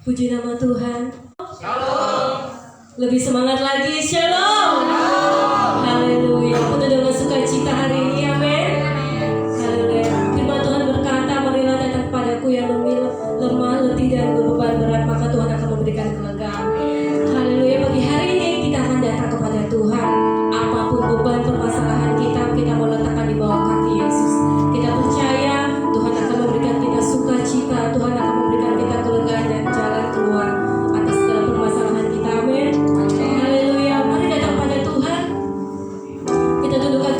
Puji nama Tuhan. Shalom. Lebih semangat lagi. Shalom. Haleluya. Penuh dengan sukacita hari ini. Amin. Haleluya. Firman Tuhan berkata, marilah datang kepadaku yang lemah, letih dan berbeban berat, maka Tuhan akan memberikan kelegaan. Haleluya. Bagi hari ini kita akan datang kepada Tuhan. Apapun beban permasalahan kita mau letakkan di bawah kaki Yesus. Kita percaya Tuhan akan memberikan kita sukacita, Tuhan akan memberikan kita kelegaan dan jalan keluar atas segala permasalahan kita. Amin. Haleluya. Mari datang pada Tuhan. Kita dudukkan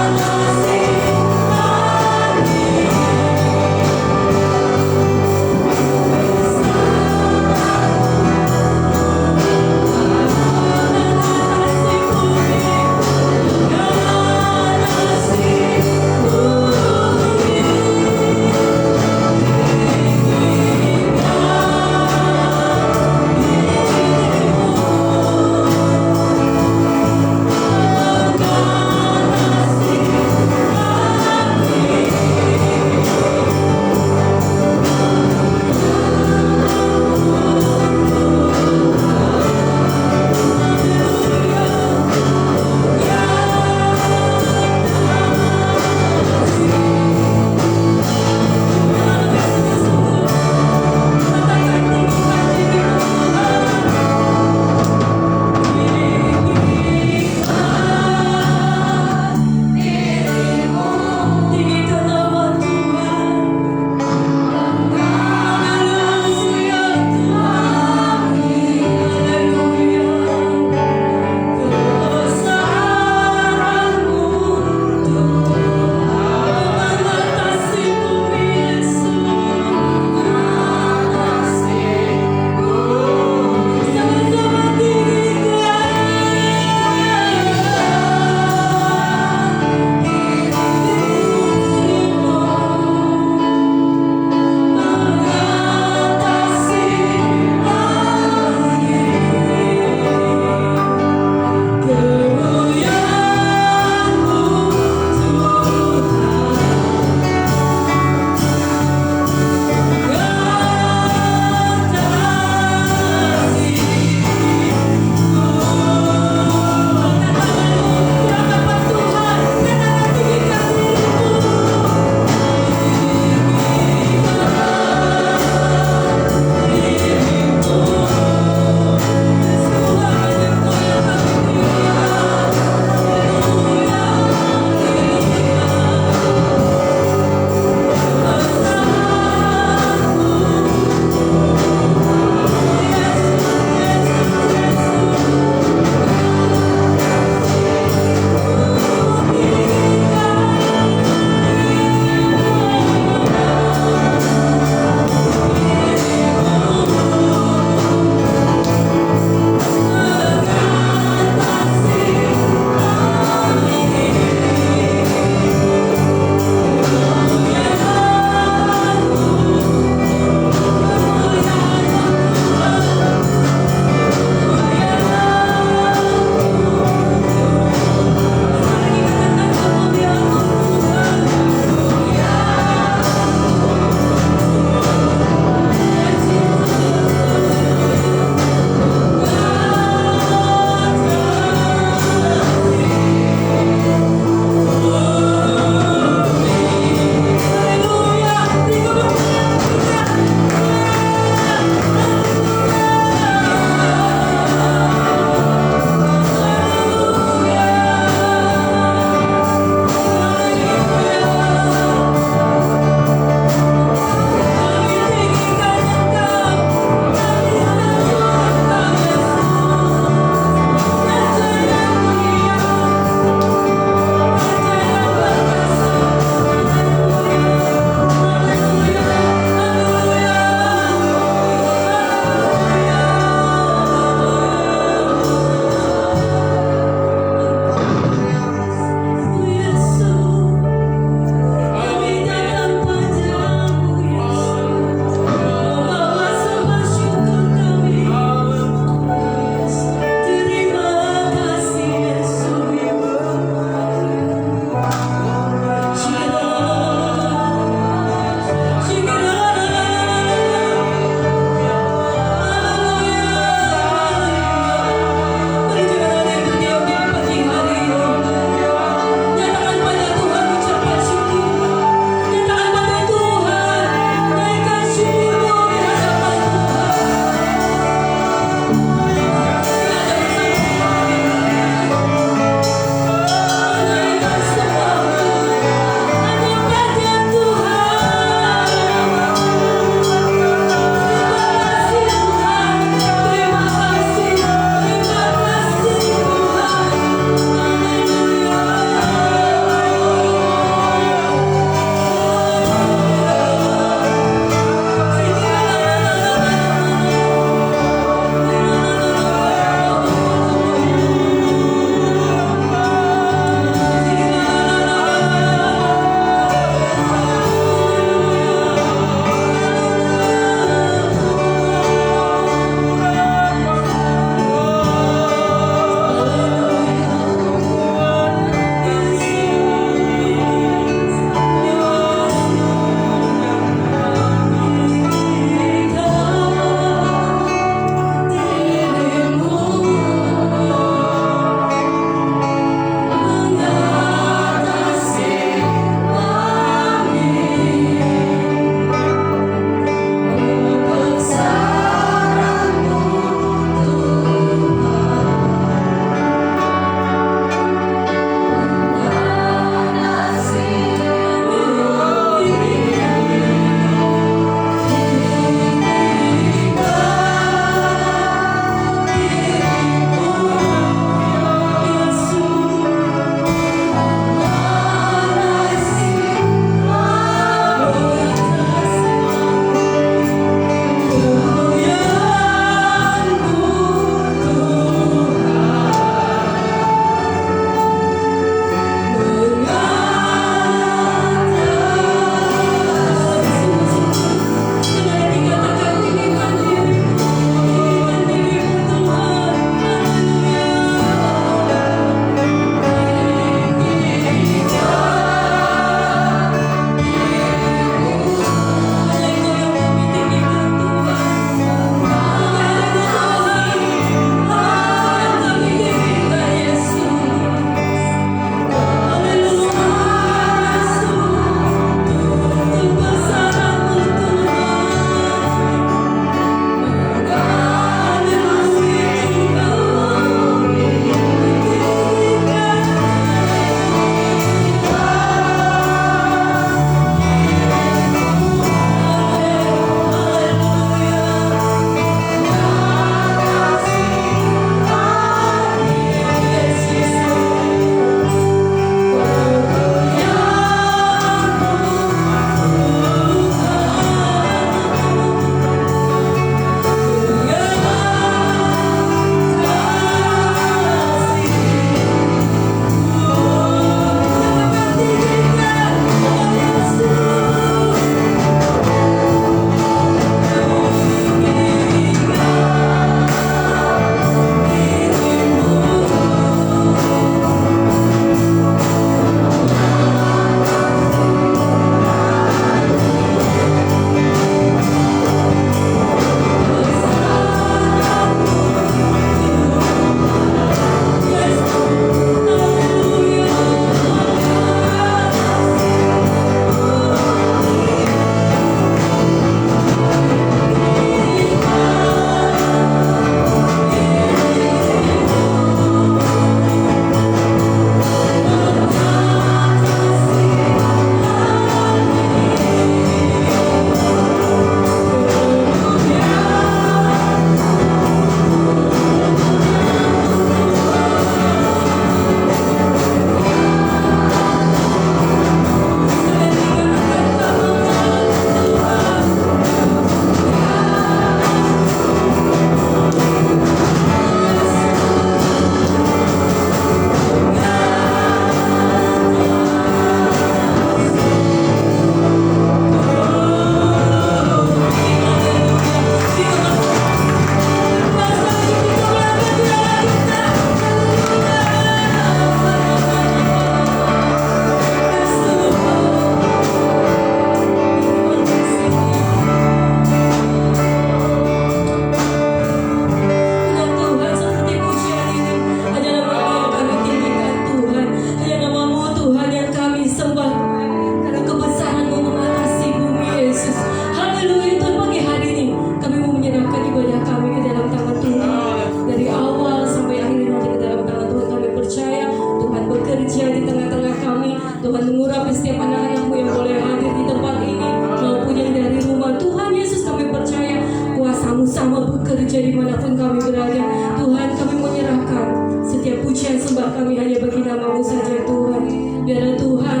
dimanapun kami berada. Tuhan, kami menyerahkan setiap pujian sembah kami hanya bagi nama-Mu saja Tuhan. Biarlah Tuhan,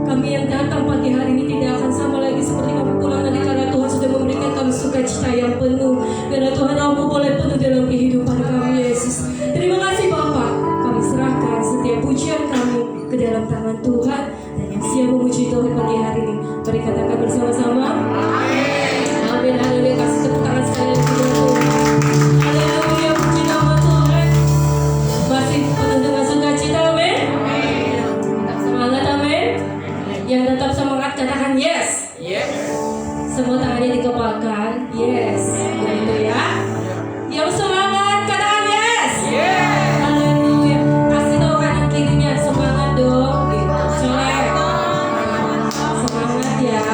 kami yang datang pagi hari ini tidak akan sama lagi seperti kami pulang nanti, karena Tuhan sudah memberikan kami sukacita yang penuh. Biarlah Tuhan, Roh-Mu boleh penuh dalam kehidupan kami Yesus. Terima kasih Bapa, kami serahkan setiap pujian kami ke dalam tangan Tuhan. Dan yang siap memuji Tuhan pagi hari ini, mari katakan bersama-sama amin. Haleluya. Kasih tepuk tangan sekali lagi buat Tuhan. Haleluya, puji nama Tuhan. Masih penuh dengan sukacita, amin. Tetap semangat, amin. Yang tetap semangat katakan yes. Semua tangannya dikepalkan, yes. Begitu ya. Yang semangat katakan yes. Haleluya. Kasih tahu kanan kirinya semangat dong. Gitu. Soleh. Semangat ya.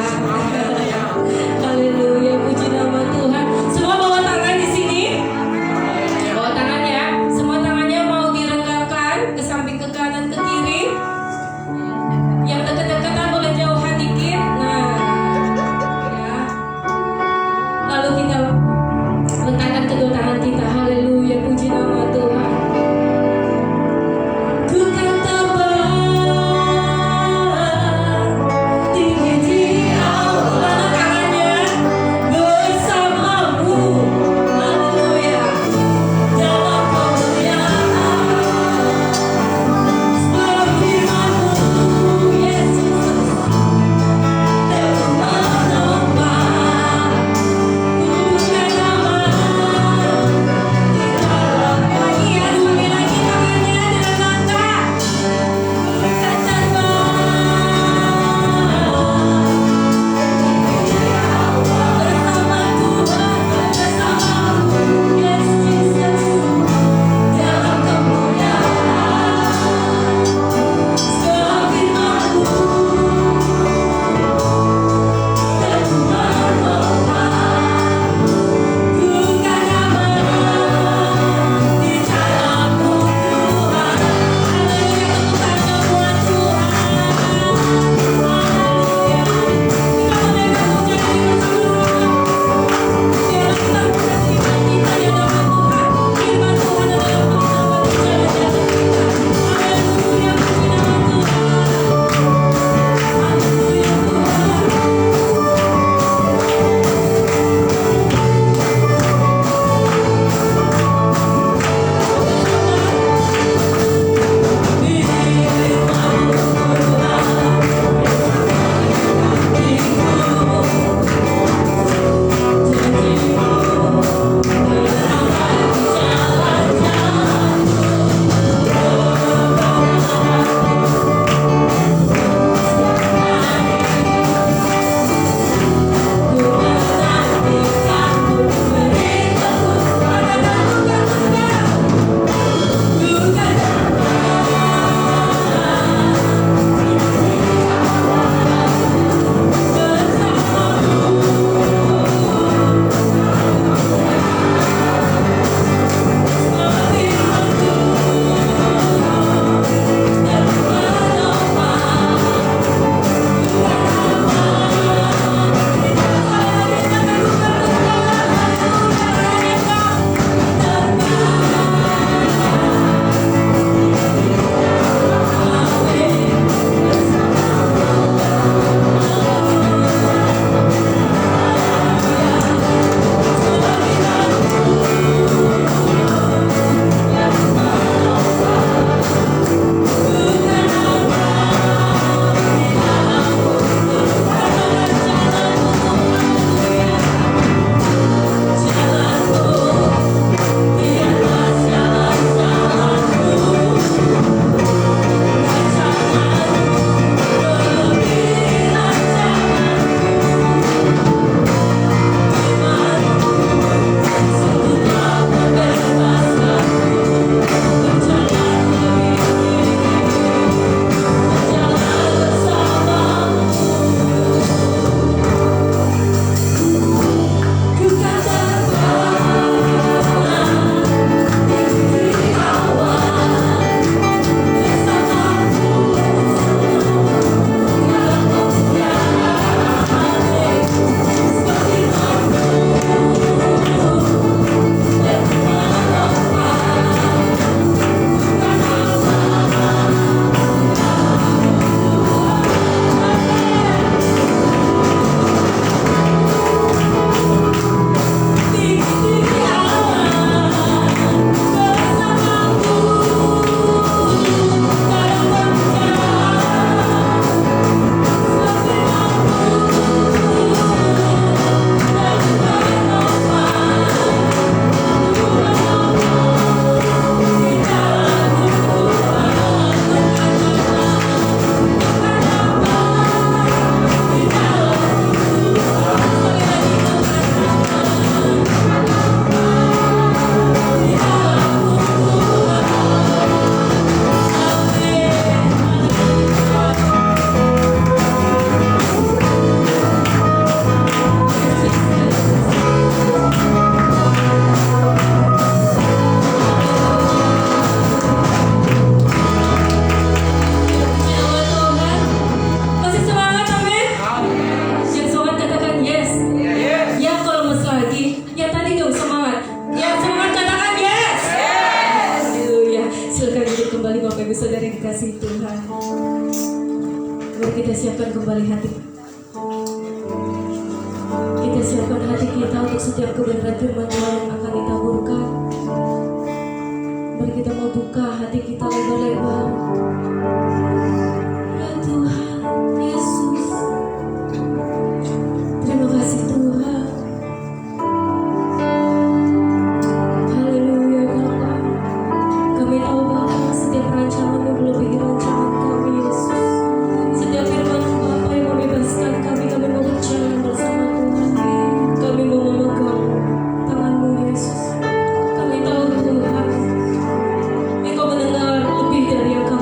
Haleluya, puji nama Tuhan. Semua bawa tangan di sini. Bawa tangan ya. Semua tangannya mau direnggakan ke samping, ke kanan, ke kiri. Yang dekat-dekatan boleh jauhan dikit. Nah, ya. Lalu kita siapkan kembali hati. Kita siapkan hati kita untuk setiap kebenaran firman Tuhan yang akan ditaburkan. Mari kita mau buka hati kita lebar-lebar. Ya Tuhan Yesus, terima kasih Tuhan. Haleluya Bapa. Kami tahu Bapa, setiap rancangan-Mu melebihi rancangan kami Yesus. Setiap firman-Mu Bapa yang membebaskan kami mau berjalan bersama Tuhan. Kami mau memegang tangan-Mu Yesus. Kami tahu Tuhan, Engkau mendengar lebih dari yang kami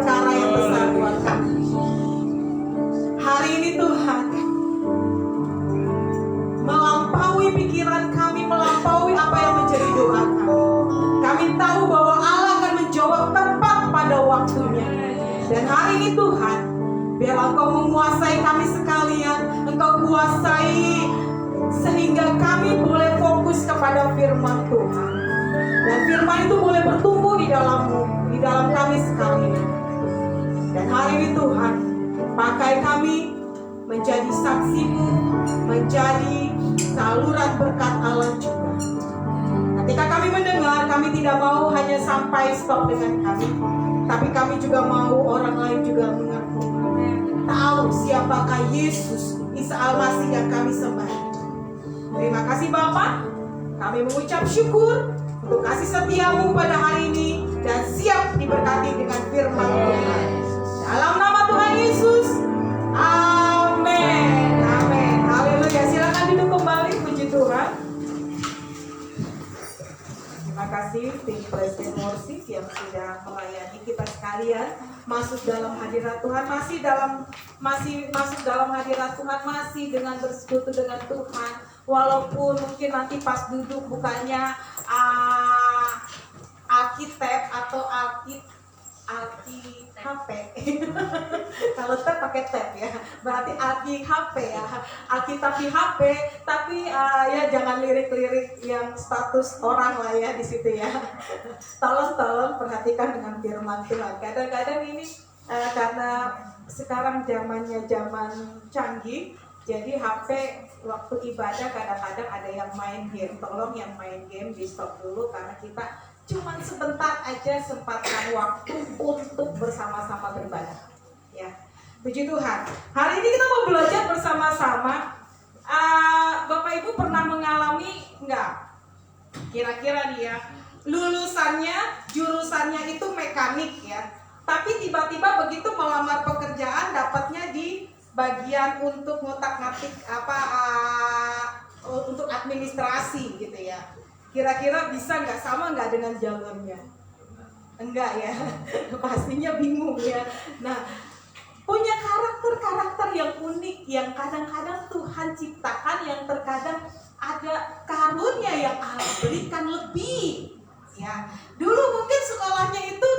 perkara yang besar buat kami. Hari ini Tuhan, melampaui pikiran kami, melampaui apa yang menjadi doa kami. Kami tahu bahwa Allah akan menjawab tepat pada waktunya. Dan hari ini Tuhan, biar Engkau menguasai kami sekalian, Engkau kuasai sehingga kami boleh fokus kepada firman Tuhan. Dan firman itu boleh bertumbuh di dalam kami sekalian. Dan hari ini Tuhan, pakai kami menjadi saksi-Mu, menjadi saluran berkat Allah juga. Ketika kami mendengar, kami tidak mau hanya sampai stop dengan kami, tapi kami juga mau orang lain juga mengaku tahu siapakah Yesus Isa Al-Masih yang kami sembah. Terima kasih Bapa, kami mengucap syukur untuk kasih setia-Mu pada hari ini dan siap diberkati dengan firman Tuhan. Dalam nama Tuhan Yesus, amin. Amin. Haleluya. Silakan duduk kembali, puji Tuhan. Terima kasih tim Presiden Worship yang sudah melayani kita sekalian masuk dalam hadirat Tuhan, masih masuk dalam hadirat Tuhan, masih dengan bersekutu dengan Tuhan. Walaupun mungkin nanti pas duduk bukannya Alkitab atau HP. Kalau tab pakai tab ya, berarti HP ya, Alkitab di HP. Tapi ya jangan lirik-lirik yang status orang lah ya di situ ya. Tolong perhatikan dengan firman Tuhan. Kadang-kadang ini karena sekarang zamannya zaman canggih, jadi HP waktu ibadah kadang-kadang ada yang main game. Tolong yang main game di stop dulu, karena kita cuman sebentar aja sempatkan waktu untuk bersama-sama beribadah. Ya, puji Tuhan. Hari ini kita mau belajar bersama-sama. Bapak Ibu pernah mengalami enggak? Kira-kira nih ya, jurusannya itu mekanik ya. Tapi tiba-tiba begitu melamar pekerjaan dapatnya di bagian untuk ngotak-ngatik untuk administrasi gitu ya. Kira-kira bisa nggak, sama nggak dengan jalurnya? Enggak ya, pastinya bingung ya. Nah, punya karakter-karakter yang unik, yang kadang-kadang Tuhan ciptakan, yang terkadang ada karunia yang Allah berikan lebih. Ya, dulu mungkin sekolahnya itu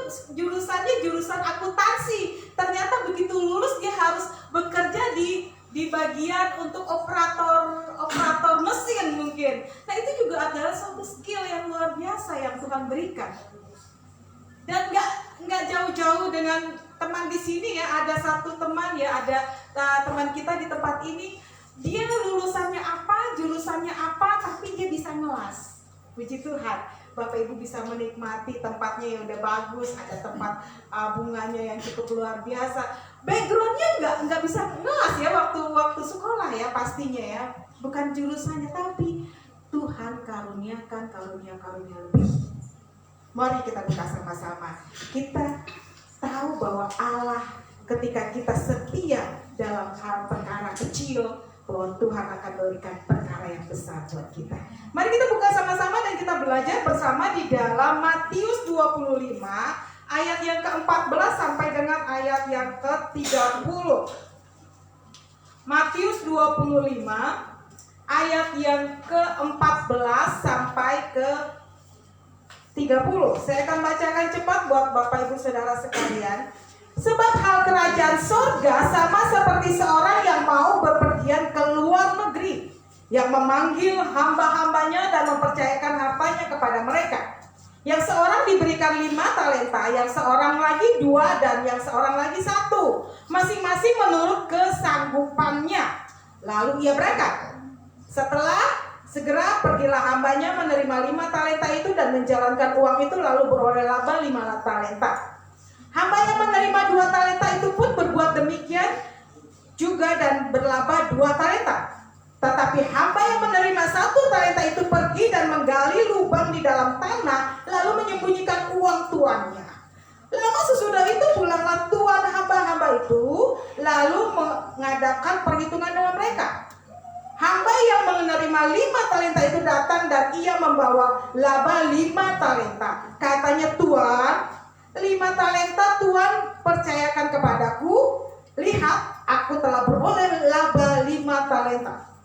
jurusan akuntansi. Ternyata begitu lulus dia harus bekerja di bagian untuk operator mesin mungkin. Nah, itu juga adalah suatu skill yang luar biasa yang Tuhan berikan. Dan nggak jauh-jauh dengan teman di sini ya. Ada satu teman ya, ada teman kita di tempat ini. Dia lulusannya apa, jurusannya apa, tapi dia bisa ngelas. Puji Tuhan. Bapak Ibu bisa menikmati tempatnya yang udah bagus, ada tempat bunganya yang cukup luar biasa. Backgroundnya nggak bisa ngelas ya waktu sekolah ya pastinya ya. Bukan jurusannya, tapi Tuhan karuniakan karunia lebih. Mari kita buka sama-sama. Kita tahu bahwa Allah ketika kita setia dalam hal perkara kecil, bahwa Tuhan akan berikan perkara yang besar buat kita. Mari kita buka sama-sama dan kita belajar bersama di dalam Matius 25 ayat yang ke-14 sampai dengan ayat yang ke-30. Matius 25 ayat yang ke-14 sampai ke 30. Saya akan bacakan cepat buat Bapak Ibu Saudara sekalian. Sebab hal kerajaan surga sama seperti seorang yang mau bepergian ke luar negeri, yang memanggil hamba-hambanya dan mempercayakan hartanya kepada mereka. Yang seorang diberikan 5 talenta, yang seorang lagi 2, dan yang seorang lagi 1, masing-masing menurut kesanggupannya. Lalu ia berangkat. Segera pergilah hambanya menerima 5 talenta itu dan menjalankan uang itu, lalu beroleh laba 5 talenta. Hamba yang menerima 2 talenta itu pun berbuat demikian juga dan berlaba 2 talenta. Tetapi hamba yang menerima 1 talenta itu pergi dan menggali lubang di dalam tanah, lalu menyembunyikan uang tuannya. Lama sesudah itu pulanglah tuan hamba-hamba itu, lalu mengadakan perhitungan dengan mereka. Hamba yang menerima 5 talenta itu datang dan ia membawa laba 5 talenta. Katanya, Tuan, 5 talenta Tuhan percayakan kepadaku. Lihat, aku telah beroleh laba 5 talenta.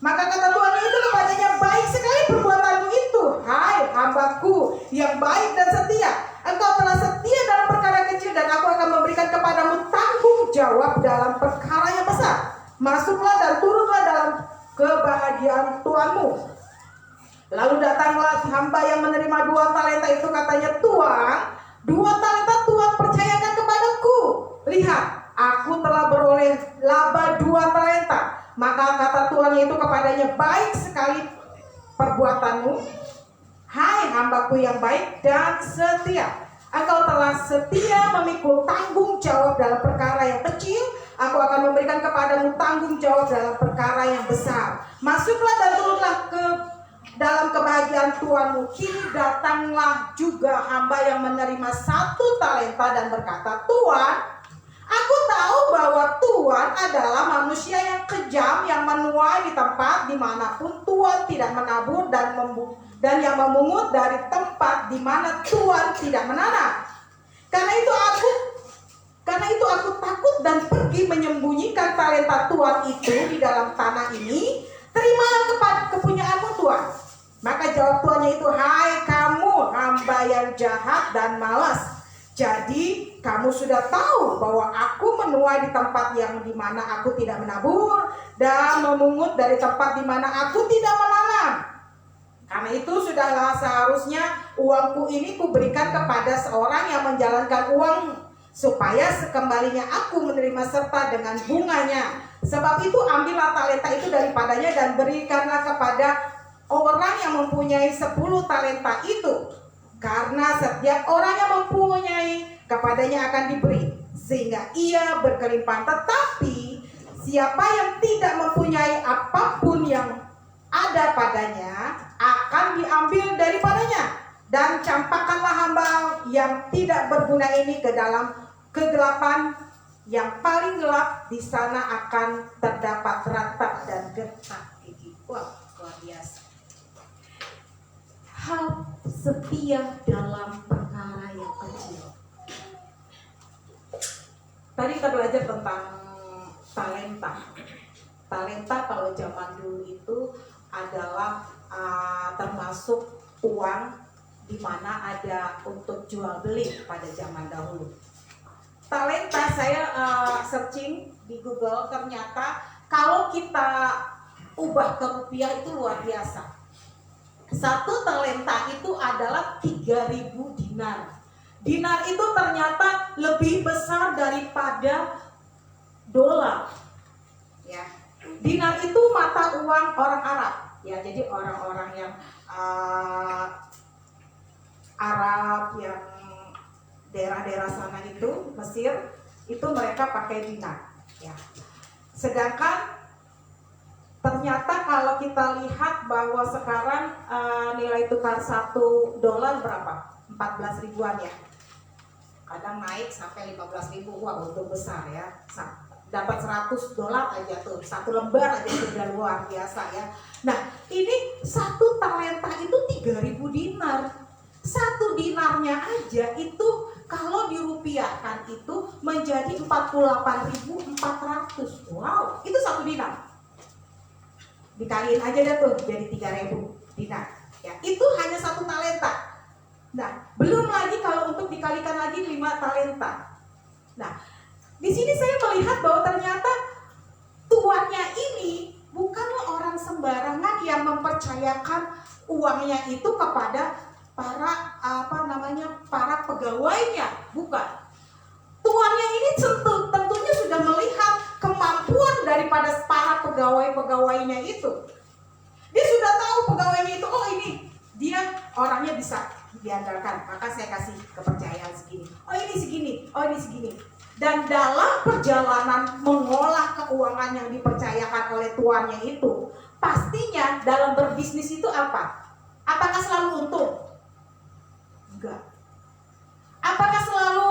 Maka kata Tuhan itu kepadanya, baik sekali perbuatanmu itu, hai hambaku yang baik dan setia. Engkau telah setia dalam perkara kecil, dan aku akan memberikan kepadamu tanggung jawab dalam perkara yang besar. Masuklah dan turunlah dalam kebahagiaan Tuhanmu. Lalu datanglah hamba yang menerima 2 talenta itu, katanya, Tuhan, 2 talenta Tuhan percayakan kepadaku. Lihat, aku telah beroleh laba 2 talenta. Maka kata Tuhan itu kepadanya, baik sekali perbuatanmu, hai hambaku yang baik dan setia. Engkau telah setia memikul tanggung jawab dalam perkara yang kecil, aku akan memberikan kepadamu tanggung jawab dalam perkara yang besar. Masuklah dan turunlah ke dalam kebahagiaan Tuhanmu. Kini datanglah juga hamba yang menerima 1 talenta dan berkata, Tuhan, aku tahu bahwa Tuhan adalah manusia yang kejam, yang menuai di tempat dimanapun Tuhan tidak menabur, dan yang memungut dari tempat di mana Tuhan tidak menanam. Karena itu aku takut dan pergi menyembunyikan talenta Tuhan itu di dalam tanah ini. Terimalah kepunyaanmu Tuhan. Maka jawab Tuhannya itu, hai kamu hamba yang jahat dan malas. Jadi kamu sudah tahu bahwa aku menuai di tempat yang dimana aku tidak menabur, dan memungut dari tempat di mana aku tidak menanam. Karena itu sudahlah seharusnya uangku ini kuberikan kepada seorang yang menjalankan uang, supaya sekembalinya aku menerima serta dengan bunganya. Sebab itu ambillah talenta itu daripadanya dan berikanlah kepada orang yang mempunyai 10 talenta itu. Karena setiap orang yang mempunyai, kepadanya akan diberi, sehingga ia berkelimpahan. Tetapi siapa yang tidak mempunyai apapun yang ada padanya, akan diambil daripadanya. Dan campakkanlah hamba yang tidak berguna ini ke dalam kegelapan yang paling gelap. Di sana akan terdapat ratap dan getah gigi. Wah, luar biasa. Hal setia dalam perkara yang kecil. Tadi kita belajar tentang talenta. Talenta kalau zaman dulu itu adalah termasuk uang di mana ada untuk jual beli pada zaman dahulu. Talenta, saya searching di Google, ternyata kalau kita ubah ke rupiah itu luar biasa. 1 talenta itu adalah 3.000 dinar. Dinar itu ternyata lebih besar daripada dolar. Ya. Dinar itu mata uang orang Arab. Ya, jadi orang-orang yang Arab yang daerah-daerah sana itu, Mesir, itu mereka pakai dinar. Ya. Sedangkan ternyata kalau kita lihat bahwa sekarang nilai tukar 1 dolar berapa? 14 ribuan ya. Kadang naik sampai 15 ribu. Wah, untung besar ya. Dapat 100 dolar aja tuh. 1 lembar aja sudah luar biasa ya. Nah, ini 1 talenta itu 3.000 dinar. 1 dinarnya aja itu kalau dirupiahkan itu menjadi 48.400. Wow, itu 1 dinar. Dikaliin aja deh tuh jadi 3.000 dinar. Ya, itu hanya 1 talenta. Nah, belum lagi kalau untuk dikalikan lagi 5 talenta. Nah, di sini saya melihat bahwa ternyata tuannya ini bukanlah orang sembarangan yang mempercayakan uangnya itu kepada para pegawainya, bukan. Tuannya ini tentunya sudah melihat kemampuan daripada para pegawai-pegawainya itu. Dia sudah tahu pegawainya itu, oh ini dia orangnya bisa diandalkan, maka saya kasih kepercayaan segini. Oh ini segini, oh ini segini. Dan dalam perjalanan mengolah keuangan yang dipercayakan oleh tuannya itu, pastinya dalam berbisnis itu apa? Apakah selalu untung? Enggak. Apakah selalu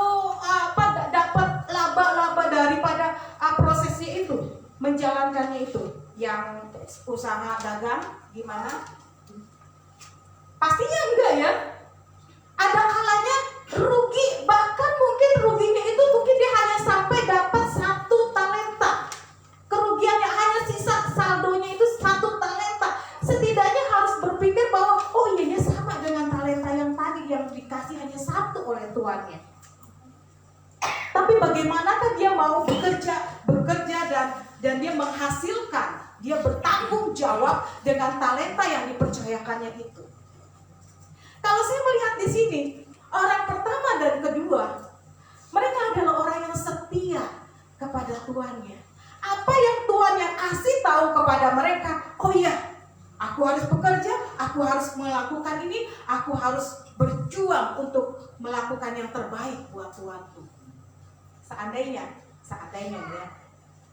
dapat laba-laba daripada prosesnya itu, menjalankannya itu? Yang usaha dagang gimana? Pastinya enggak ya. Ada kalanya rugi, bahkan mungkin ruginya itu mungkin dia hanya sampai dapat 1 talenta. Kerugiannya hanya sisa saldonya itu 1 talenta. Setidaknya harus berpikir bahwa oh iya sama dengan talenta yang tadi yang dikasih hanya 1 oleh tuannya. Tapi bagaimanakah dia mau bekerja dan dia menghasilkan, dia bertanggung jawab dengan talenta yang dipercayakannya itu. Kalau saya melihat di sini, orang pertama dan kedua, mereka adalah orang yang setia kepada tuannya. Apa yang Tuhan yang kasih tahu kepada mereka, oh iya, aku harus bekerja, aku harus melakukan ini, aku harus berjuang untuk melakukan yang terbaik buat Tuhanku. Seandainya ya,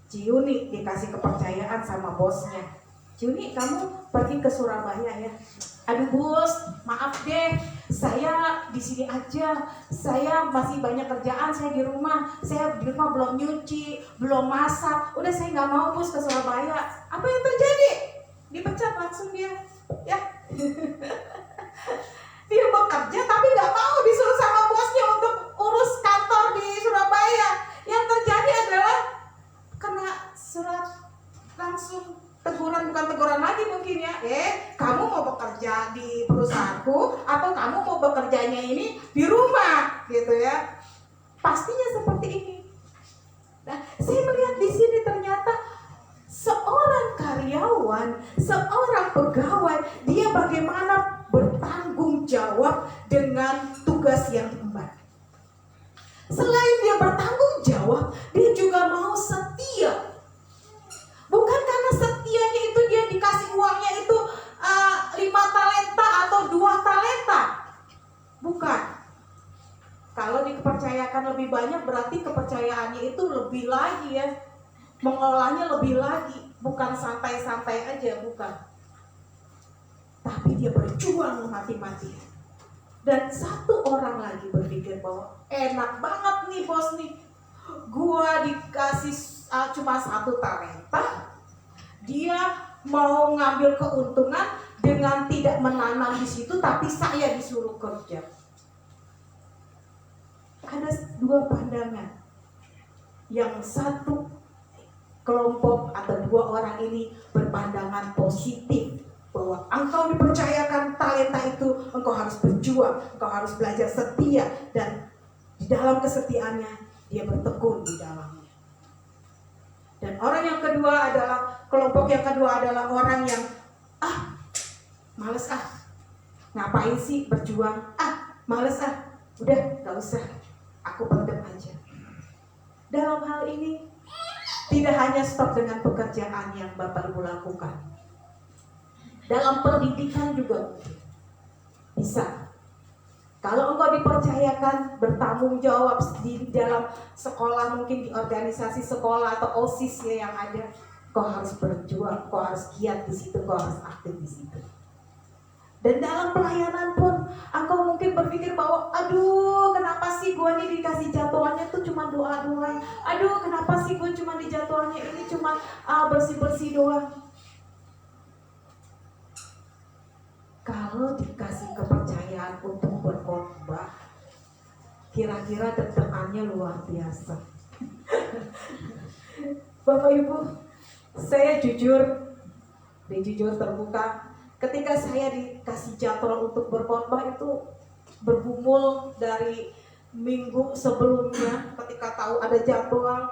Ciuni dikasih kepercayaan sama bosnya. Ciuni, kamu pergi ke Surabaya ya. Aduh bos, maaf deh, saya di sini aja. Saya masih banyak kerjaan, saya di rumah. Saya di rumah belum nyuci, belum masak. Udah saya nggak mau bos ke Surabaya. Apa yang terjadi? Dipecat langsung dia, ya. Dia bekerja tapi nggak mau disuruh sama bosnya untuk urus kantor di Surabaya. Yang terjadi adalah kena surat langsung teguran, bukan teguran lagi mungkin ya. Kamu mau bekerja di perusahaanku atau kamu mau bekerjanya ini di rumah gitu ya. Pastinya seperti ini. Nah, saya melihat di sini ternyata seorang karyawan, seorang pegawai, dia bagaimana bertanggung jawab dengan tugas yang diemban. Selain dia bertanggung jawab, dia juga mau setia. Bukan karena setianya itu dia dikasih uangnya itu 5 talenta atau 2 talenta. Bukan. Kalau dipercayakan lebih banyak, berarti kepercayaannya itu lebih lagi ya. Mengelolanya lebih lagi. Bukan santai-santai aja, bukan. Tapi dia berjuang mati-matian. Dan satu orang lagi berpikir bahwa enak banget nih bos nih, gua dikasih cuma 1 talenta, dia mau ngambil keuntungan dengan tidak menanam di situ, tapi saya disuruh kerja. Ada 2 pandangan. Yang satu kelompok atau 2 orang ini berpandangan positif, bahwa engkau dipercayakan talenta itu, engkau harus berjuang, engkau harus belajar setia, dan di dalam kesetiaannya dia bertekun di dalamnya. Dan orang yang kedua adalah, kelompok yang kedua adalah orang yang males ngapain sih berjuang, males udah gak usah, aku pendem aja. Dalam hal ini tidak hanya stop dengan pekerjaan yang Bapak Ibu lakukan, dalam pendidikan juga bisa. Kalau engkau dipercayakan bertanggung jawab di dalam sekolah, mungkin di organisasi sekolah atau OSIS ya yang ada, kau harus berjuang, kau harus giat di situ, kau harus aktif di situ. Dan dalam pelayanan pun, engkau mungkin berpikir bahwa, aduh, kenapa sih gue nih dikasih jadwalnya tuh cuma doa-doa. Aduh, kenapa sih gue cuma di jadwalnya ini cuma bersih-bersih doang. Kalau dikasih kepercayaan untuk berkhotbah, kira-kira deg-degannya luar biasa. Bapak Ibu, saya jujur terbuka, ketika saya dikasih jadwal untuk berkhotbah itu bergumul dari minggu sebelumnya. Ketika tahu ada jadwal,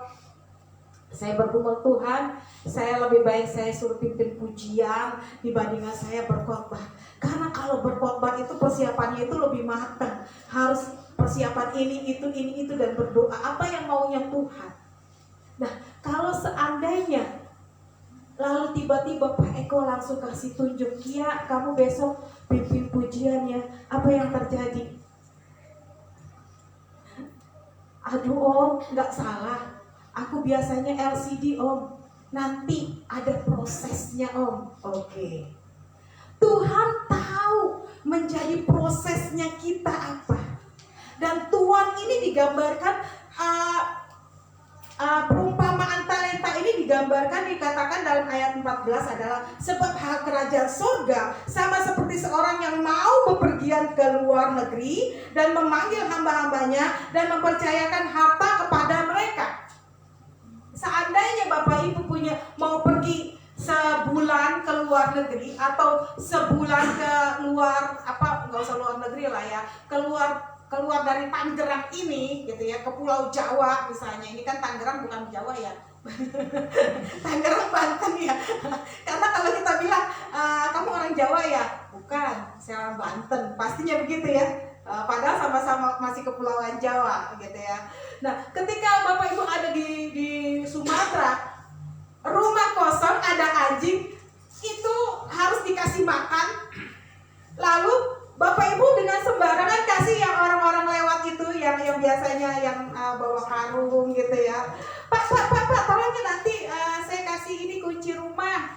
saya bergumul, Tuhan, saya lebih baik saya suruh pimpin pujian dibandingkan saya berkhotbah. Karena kalau berkhotbah itu persiapannya itu lebih matang, harus persiapan ini itu dan berdoa apa yang maunya Tuhan. Nah, kalau seandainya lalu tiba-tiba Pak Eko langsung kasih tunjuk, Kia, kamu besok pimpin pujiannya, apa yang terjadi? Aduh Om, nggak salah, aku biasanya LCD Om, nanti ada prosesnya Om. Oke. Tuhan tahu menjadi prosesnya kita apa. Dan Tuhan ini digambarkan, perumpamaan talenta ini digambarkan, dikatakan dalam ayat 14 adalah sebab hal kerajaan surga sama seperti seorang yang mau bepergian ke luar negeri dan memanggil hamba-hambanya dan mempercayakan harta kepada mereka. Seandainya Bapak Ibu mau pergi sebulan ke luar negeri atau sebulan ke luar nggak usah luar negeri lah ya, keluar dari Tangerang ini gitu ya, ke Pulau Jawa misalnya. Ini kan Tangerang bukan Jawa ya. Tangerang Banten ya. Karena kalau kita bilang kamu orang Jawa ya, bukan, saya orang Banten, pastinya begitu ya. Padahal sama-sama masih kepulauan Jawa gitu ya. Nah, ketika Bapak Ibu ada di Sumatera, rumah kosong ada anjing, itu harus dikasih makan. Lalu Bapak Ibu dengan sembarangan kasih yang orang-orang lewat itu, yang biasanya yang bawa karung gitu ya. Pak, tolongnya nanti saya kasih ini kunci rumah.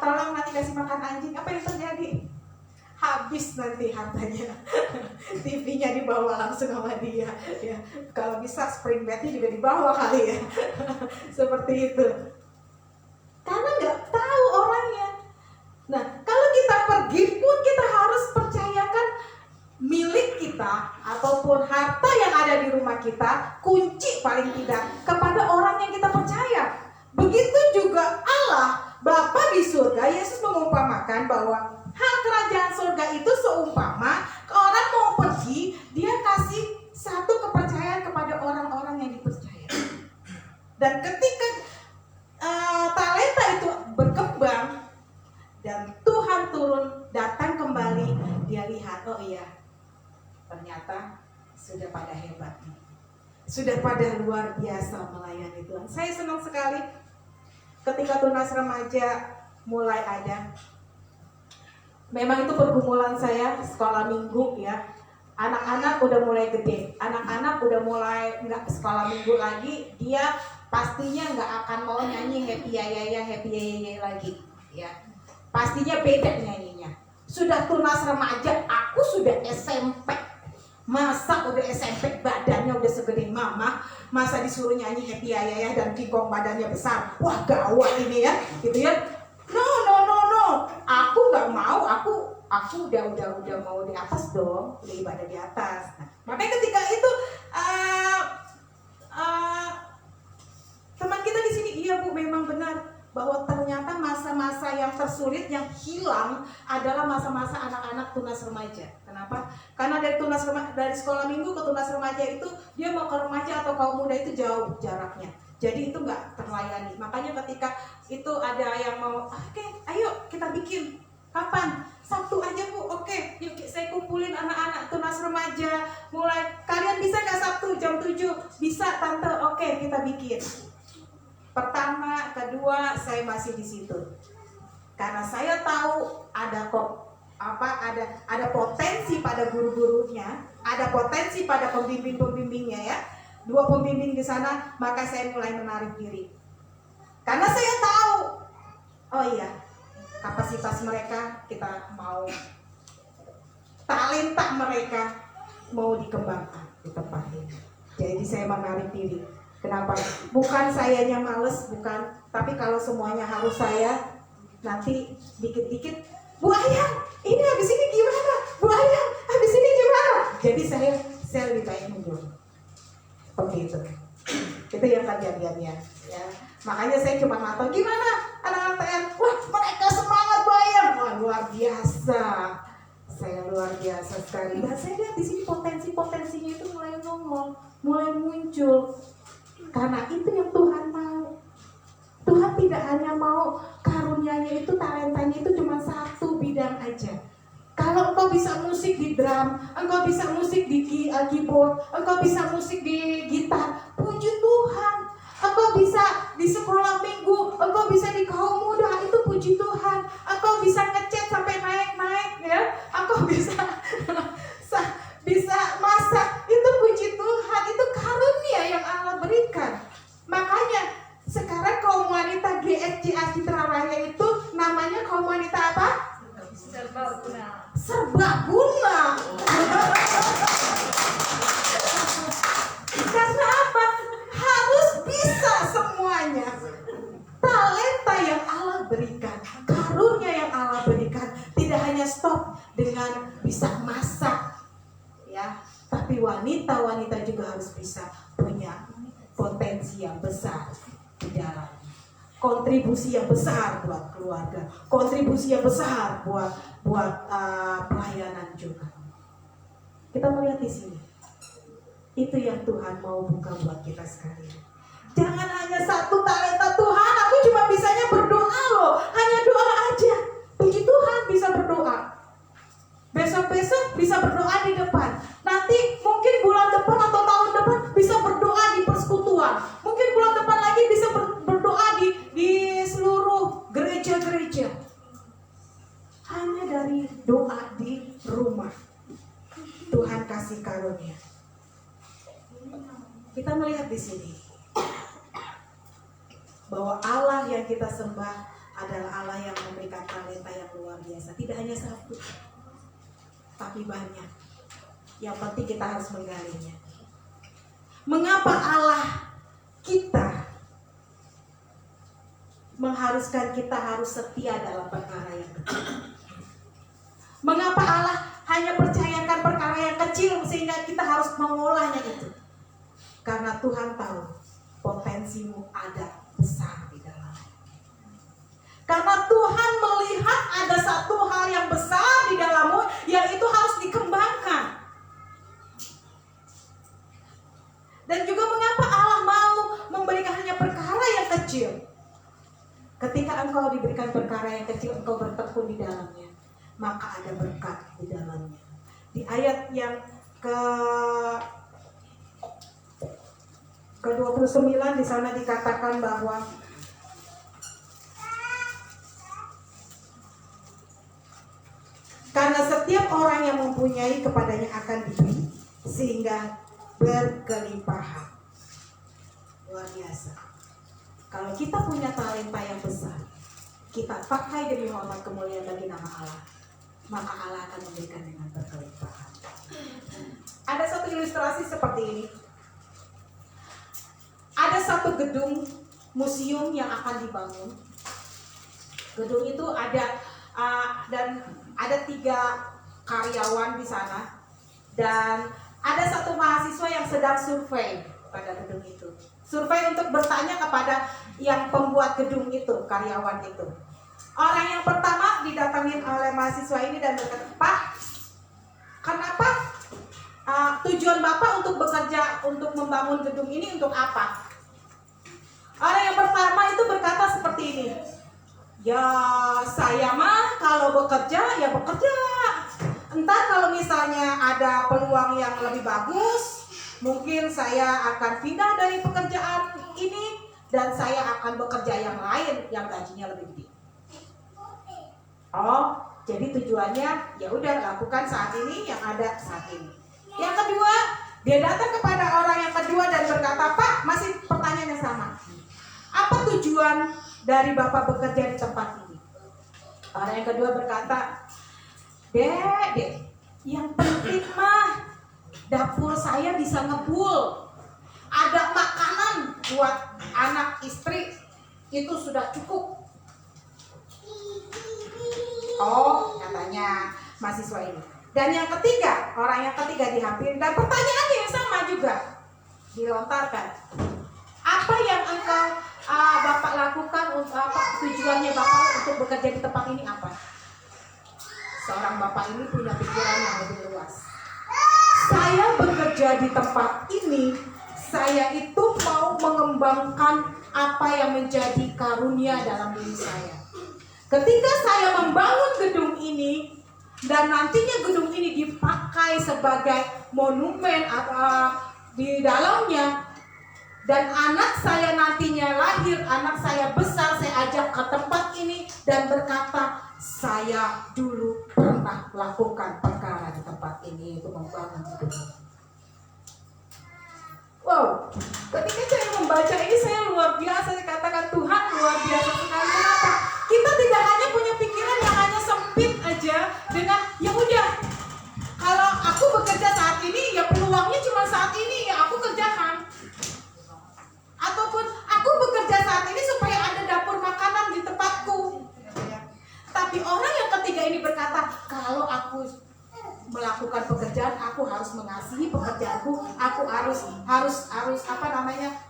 Tolong nanti kasih makan anjing. Apa yang terjadi? Habis nanti hartanya. TV-nya dibawa langsung sama dia ya. Kalau bisa spring bed-nya juga dibawa kali ya. Seperti itu. Karena nggak tahu orangnya. Nah, kalau kita pergi pun kita harus percayakan milik kita ataupun harta yang ada di rumah kita, kunci paling tidak, kepada orang yang kita percaya. Begitu juga Allah, Bapa di surga. Yesus mengumpamakan bahwa hal kerajaan surga itu seumpama orang mau pergi, dia kasih satu kepercayaan kepada orang-orang yang dipercaya. Dan ketika talenta itu berkembang dan Tuhan turun datang kembali, dia lihat, oh iya, ternyata sudah pada hebat nih, sudah pada luar biasa melayani Tuhan. Saya senang sekali ketika Tunas Remaja mulai ada. Memang itu pergumulan saya sekolah minggu ya. Anak-anak udah mulai gede, anak-anak udah mulai nggak sekolah minggu lagi, dia pastinya nggak akan mau nyanyi happy ya lagi ya. Pastinya beda nyanyinya. Sudah Tunas Remaja, aku sudah SMP. Masa udah SMP badannya udah segede mama, masa disuruh nyanyi happy ya dan kingkong badannya besar. Wah, gawat ini ya, gitu ya. No. Aku nggak mau, aku udah mau di atas dong, udah ibadah di atas. Nah, makanya ketika itu teman kita di sini, iya Bu, memang benar bahwa ternyata masa-masa yang tersulit yang hilang adalah masa-masa anak-anak Tunas Remaja. Kenapa? Karena dari sekolah minggu ke Tunas Remaja itu dia mau ke remaja atau kaum muda itu jauh jaraknya. Jadi itu nggak terlayani. Makanya ketika itu ada yang mau, oke, ayo kita bikin. Kapan? Sabtu aja Bu. Oke, yuk saya kumpulin anak-anak Tunas Remaja. Mulai, kalian bisa nggak Sabtu jam 7? Bisa Tante. Oke, kita bikin. Pertama, kedua, saya masih di situ. Karena saya tahu ada potensi pada guru-gurunya, ada potensi pada pembimbing-pembimbingnya ya. 2 pembimbing di sana, maka saya mulai menarik diri. Karena saya tahu, oh iya, kapasitas mereka kita mau, talenta mereka mau dikembangkan di tempat ini. Jadi saya menarik diri. Kenapa? Bukan sayanya males, bukan. Tapi kalau semuanya harus saya, nanti dikit-dikit, Bu Ayang, ini habis ini gimana? Bu Ayang, habis ini gimana? Jadi saya lebih baik mundur. Seperti itu. Itu yang kejadiannya ya. Makanya saya cuma nonton gimana anak-anak TN, wah mereka semangat bayang, wah luar biasa. Saya luar biasa sekali. Dan saya lihat di sini potensinya itu mulai nongol, mulai muncul. Karena itu yang Tuhan mau. Tuhan tidak hanya mau karunia-Nya itu, talentanya itu cuma satu bidang aja. Kalau engkau bisa musik di drum, engkau bisa musik di keyboard, engkau bisa musik di gitar, puji Tuhan. Engkau bisa di sekolah minggu, engkau bisa di kaum muda, itu puji Tuhan. Engkau bisa ngechat sampai naik-naik ya, engkau bisa masak, itu puji Tuhan. Itu karunia yang Allah berikan. Makanya sekarang kaum wanita GSJ Citra Raya itu namanya kaum wanita apa? Serbaguna. Karena apa? Harus bisa semuanya. Talenta potensi yang besar di dalam, kontribusi yang besar buat keluarga, kontribusi yang besar buat pelayanan juga. Kita melihat di sini, itu yang Tuhan mau buka buat kita sekalian. Jangan hanya satu talenta, Tuhan aku cuma bisanya berdoa loh, hanya doa aja. Puji Tuhan bisa berdoa. Besok-besok bisa berdoa di depan. Nanti mungkin bulan depan atau tahun depan bisa berdoa di persekutuan. Mungkin bulan depan lagi bisa berdoa di seluruh gereja-gereja. Hanya dari doa di rumah Tuhan kasih karunia. Kita melihat di sini bahwa Allah yang kita sembah adalah Allah yang memberikan talenta yang luar biasa. Tidak hanya satu, tapi banyak. Yang penting kita harus menggalinya. Mengapa Allah kita mengharuskan kita harus setia dalam perkara yang kecil? Mengapa Allah hanya percayakan perkara yang kecil sehingga kita harus mengolahnya itu? Karena Tuhan tahu potensimu ada besar di dalamnya. Karena Tuhan melihat ada satu hal yang besar di dalammu yang itu harus dikembangkan. Dan juga mengapa Allah mau memberikan hanya perkara yang kecil? Ketika engkau diberikan perkara yang kecil, engkau bertekun di dalamnya, maka ada berkat di dalamnya. Di ayat yang ke-29 di sana dikatakan bahwa karena setiap orang yang mempunyai kepadanya akan diberi sehingga berkelimpahan. Luar biasa. Kalau kita punya talenta yang besar, kita pakai demi hormat kemuliaan bagi nama Allah, maka Allah akan memberikan dengan berkelimpahan. Ada satu ilustrasi seperti ini. Ada satu gedung museum yang akan dibangun. Gedung itu ada dan ada 3 karyawan di sana, dan ada satu mahasiswa yang sedang survei pada gedung itu. Survei untuk bertanya kepada yang pembuat gedung itu, karyawan itu. Orang yang pertama didatangin oleh mahasiswa ini dan berkata, "Pak, kenapa tujuan Bapak untuk bekerja untuk membangun gedung ini untuk apa?" Orang yang pertama itu berkata seperti ini, "Ya saya mah kalau bekerja ya bekerja. Entar kalau misalnya ada peluang yang lebih bagus, mungkin saya akan pindah dari pekerjaan ini dan saya akan bekerja yang lain yang gajinya lebih gede." Oh, jadi tujuannya ya udah lakukan saat ini yang ada saat ini. Yang kedua, dia datang kepada orang yang kedua dan berkata, "Pak, masih pertanyaan yang sama. Apa tujuan dari Bapak bekerja di tempat ini?" Orang yang kedua berkata, Dek, yang penting mah dapur saya bisa ngebul. Ada makanan buat anak istri, itu sudah cukup." Oh, katanya mahasiswa ini. Dan yang ketiga, orang yang ketiga dihampiri dan pertanyaannya yang sama juga dilontarkan. Apa yang engkau Bapak lakukan, tujuannya Bapak untuk bekerja di tempat ini apa? Seorang bapak ini punya pikiran yang lebih luas. Saya bekerja di tempat ini, saya itu mau mengembangkan apa yang menjadi karunia dalam diri saya. Ketika saya membangun gedung ini dan nantinya gedung ini dipakai sebagai monumen di dalamnya, dan anak saya nantinya lahir, anak saya besar, saya ajak ke tempat ini dan berkata, "Saya dulu pernah lakukan perkara di tempat ini untuk membangun gedung." Wow, ketika saya membaca ini saya luar biasa, saya katakan Tuhan luar biasa sekali. Kenapa? Kita tidak hanya punya pikiran yang hanya sempit aja dengan ya udah, kalau aku bekerja saat ini ya peluangnya cuma saat ini ya aku kerjakan. Ataupun aku bekerja saat ini supaya ada dapur makanan di tempatku. Tapi orang yang ketiga ini berkata, kalau aku melakukan pekerjaan, aku harus mengasihi pekerjaanku, aku harus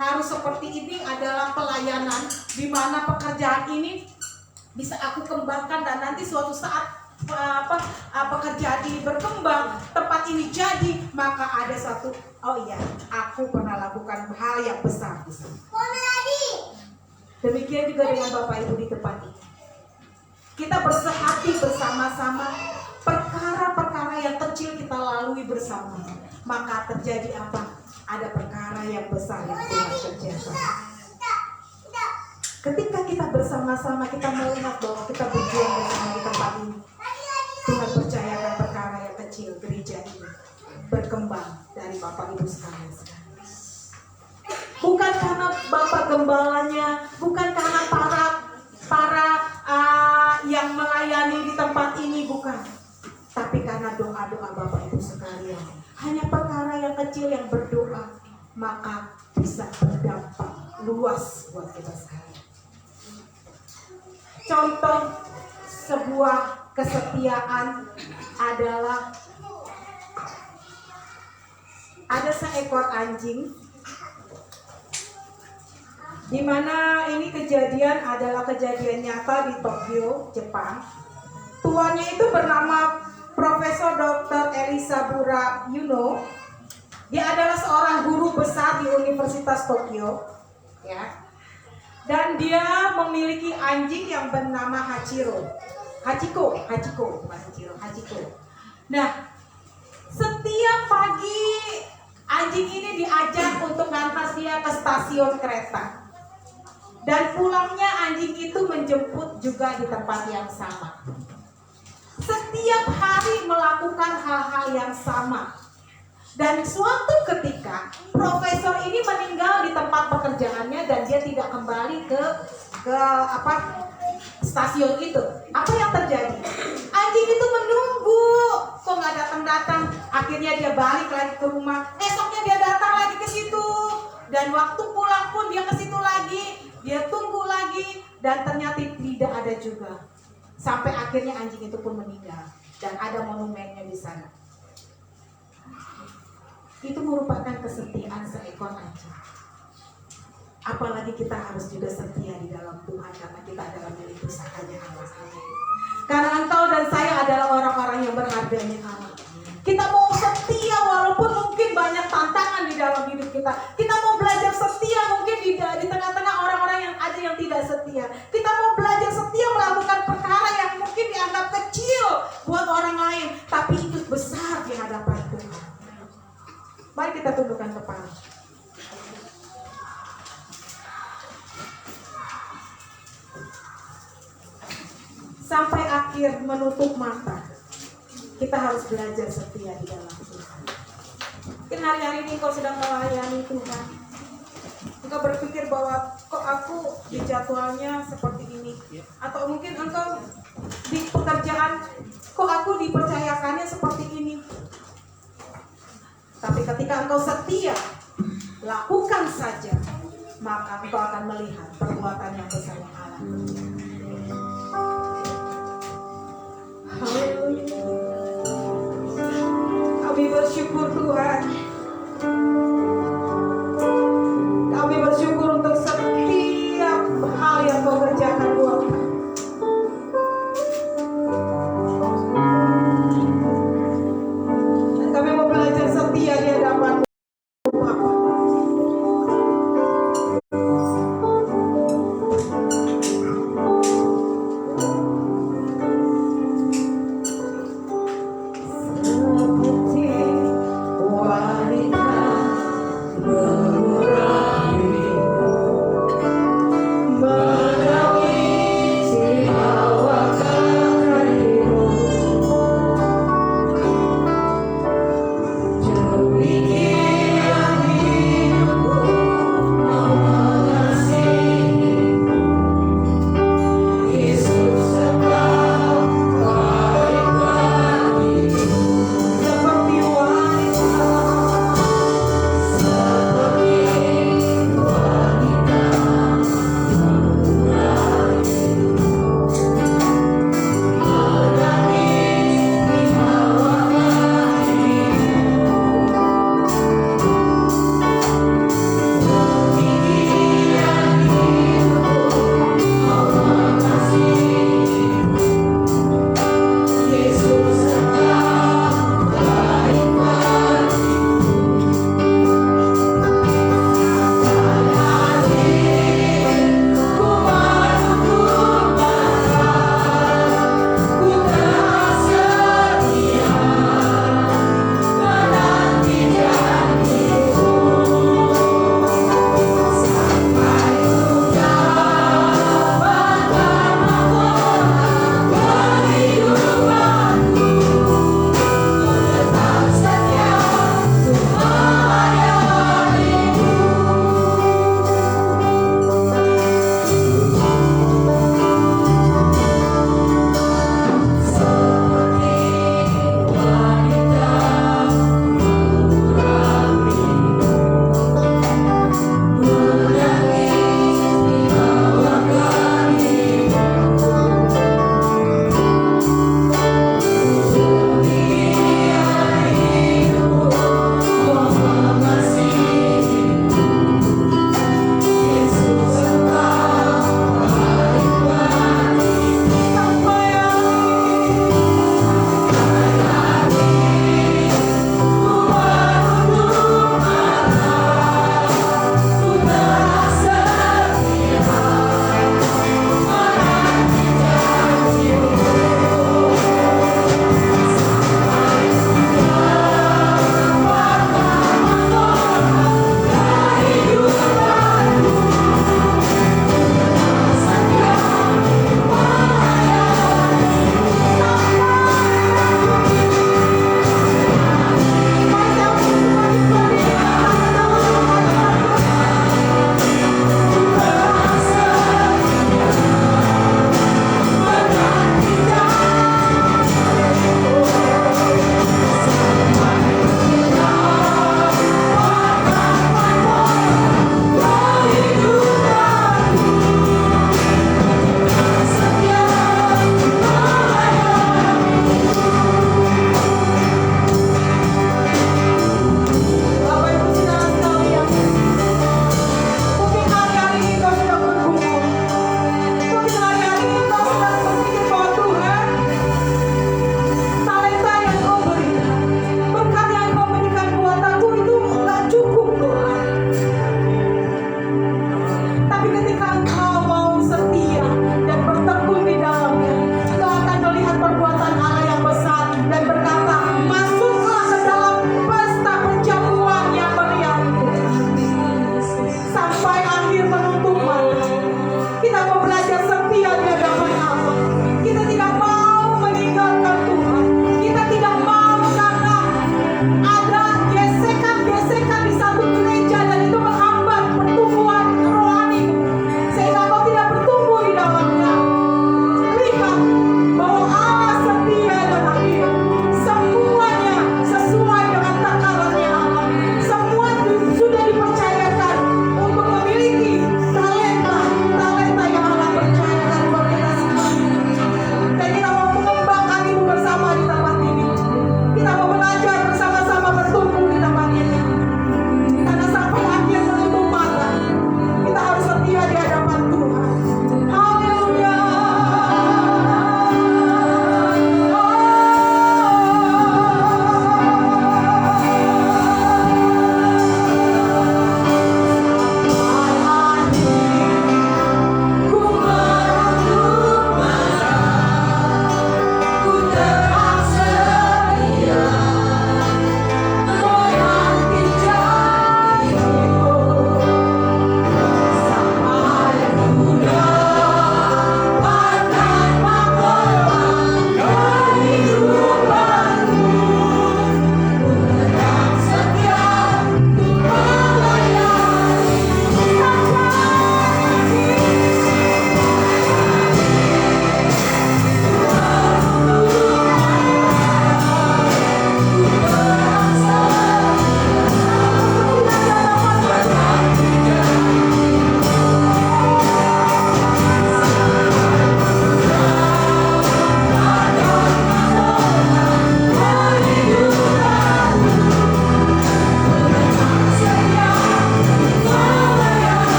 harus seperti ini adalah pelayanan, di mana pekerjaan ini bisa aku kembangkan dan nanti suatu saat pekerjaan ini berkembang, tempat ini jadi, maka ada satu, oh iya, aku pernah lakukan hal yang besar di sana. Demikian juga dengan Bapak Ibu di tempat ini. Kita bersehati bersama-sama, perkara-perkara yang kecil kita lalui bersama, maka terjadi apa? Ada perkara yang besar yang Tuhan kerjakan. Ketika kita bersama-sama, kita melihat bahwa kita berjuang bersama di tempat ini, Tuhan percayakan perkara yang kecil gereja ini berkembang dari Bapak Ibu sekalian. Bukan karena Bapak gembalanya, bukan karena para yang melayani di tempat ini, bukan. Tapi karena doa-doa Bapak Ibu sekalian. Hanya perkara yang kecil yang berdoa, maka bisa berdampak luas buat kita sekalian. Contoh sebuah kesetiaan adalah ada seekor anjing, di mana ini kejadian adalah kejadian nyata di Tokyo, Jepang. Tuannya itu bernama Profesor Dr. Elisabura Yuno. Dia adalah seorang guru besar di Universitas Tokyo, ya. Dan dia memiliki anjing yang bernama Hachiko. Nah, setiap pagi anjing ini diajak untuk ngantar dia ke stasiun kereta. Dan pulangnya anjing itu menjemput juga di tempat yang sama. Setiap hari melakukan hal-hal yang sama. Dan suatu ketika profesor ini meninggal di tempat pekerjaannya dan dia tidak kembali ke stasiun itu. Apa yang terjadi? Anjing itu menunggu, kok nggak datang-datang. Akhirnya dia balik lagi ke rumah. Esoknya dia datang lagi ke situ. Dan waktu pulang pun dia ke situ lagi. Dia tunggu lagi dan ternyata tidak ada juga. Sampai akhirnya anjing itu pun meninggal dan ada monumennya di sana. Itu merupakan kesetiaan seekor anjing. Apalagi kita harus juga setia di dalam Tuhan karena kita adalah milik pusakanya Allah. Karena engkau dan saya adalah orang-orang yang berharganya Allah. Kita mau setia walaupun mungkin banyak tantangan di dalam hidup kita. Kita mau belajar setia mungkin di tengah-tengah orang-orang yang ada yang tidak setia. Kita mau belajar setia melakukan perkara yang mungkin dianggap kecil buat orang lain, tapi itu besar di hadapan Tuhan. Mari kita tundukkan kepala. Sampai akhir menutup mata, kita harus belajar setia di dalam Tuhan. Mungkin hari-hari ini kau sedang melayani Tuhan. Engkau berpikir bahwa kok aku di jadwalnya seperti ini. Atau mungkin engkau di pekerjaan, kok aku dipercayakannya seperti ini. Tapi ketika engkau setia, lakukan saja, maka engkau akan melihat perbuatan yang besar yang Allah. Haleluya. Kami bersyukur Tuhan. Kami bersyukur untuk setiap hal yang kau kerjakan buat kami. Dan kami mau belajar setia di hadapan Bapa. Seperti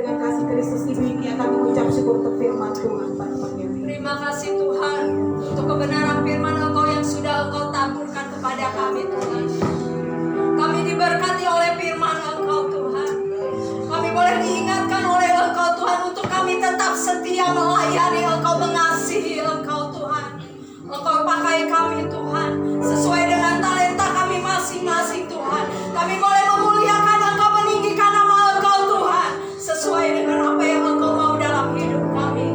dengan kasih Kristus ini akan mengucap syukur untuk firman Tuhan pada pagi ini. Terima kasih Tuhan untuk kebenaran firman Engkau yang sudah Engkau taburkan kepada kami Tuhan. Kami diberkati oleh firman Engkau Tuhan. Kami boleh diingatkan oleh Engkau Tuhan untuk kami tetap setia melayani Engkau, mengasihi Engkau Tuhan. Engkau pakai kami Tuhan sesuai dengan talenta kami masing-masing Tuhan. Kami boleh memuliakan Engkau, meninggikan nama Engkau Tuhan sesuai dengan apa yang Engkau mau dalam hidup kami.